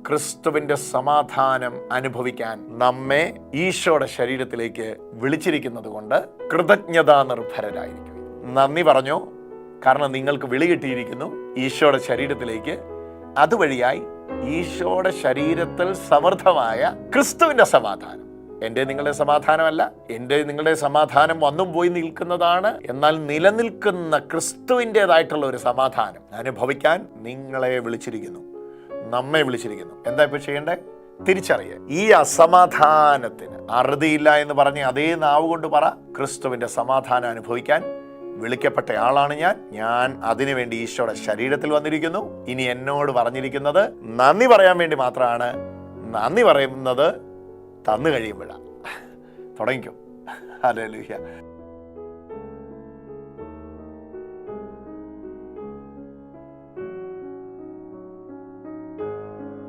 ക്രിസ്തുവിൻ്റെ സമാധാനം അനുഭവിക്കാൻ നമ്മെ ഈശോയുടെ ശരീരത്തിലേക്ക് വിളിച്ചിരിക്കുന്നത് കൊണ്ട് കൃതജ്ഞതാ നിർഭരരായിരിക്കും. നന്ദി പറഞ്ഞോ, കാരണം നിങ്ങൾക്ക് വിളി കിട്ടിയിരിക്കുന്നു ഈശോയുടെ ശരീരത്തിലേക്ക്. അതുവഴിയായി ഈശോയുടെ ശരീരത്തിൽ സമൃദ്ധമായ ക്രിസ്തുവിൻ്റെ സമാധാനം, എൻ്റെ നിങ്ങളുടെ സമാധാനമല്ല, എൻ്റെ നിങ്ങളുടെ സമാധാനം വന്നും പോയി നിൽക്കുന്നതാണ്. എന്നാൽ നിലനിൽക്കുന്ന ക്രിസ്തുവിൻ്റെതായിട്ടുള്ള ഒരു സമാധാനം അനുഭവിക്കാൻ നിങ്ങളെ വിളിച്ചിരിക്കുന്നു, നമ്മെ വിളിച്ചിരിക്കുന്നു. എന്താ ഇപ്പോൾ ചെയ്യേണ്ടേ? തിരിച്ചറിയുക. ഈ അസമാധാനത്തിന് അറുതിയില്ല എന്ന് പറഞ്ഞ് അതേ നാവ് കൊണ്ട് പറ, ക്രിസ്തുവിൻ്റെ സമാധാനം അനുഭവിക്കാൻ വിളിക്കപ്പെട്ട ആളാണ് ഞാൻ അതിനുവേണ്ടി ഈശോയുടെ ശരീരത്തിൽ വന്നിരിക്കുന്നു. ഇനി എന്നോട് പറഞ്ഞിരിക്കുന്നത് നന്ദി പറയാൻ വേണ്ടി മാത്രമാണ്. നന്ദി പറയുന്നത് തന്നു കഴിയുമ്പോഴാണ്. തുടങ്ങിക്കോ. ഹല്ലേലൂയ.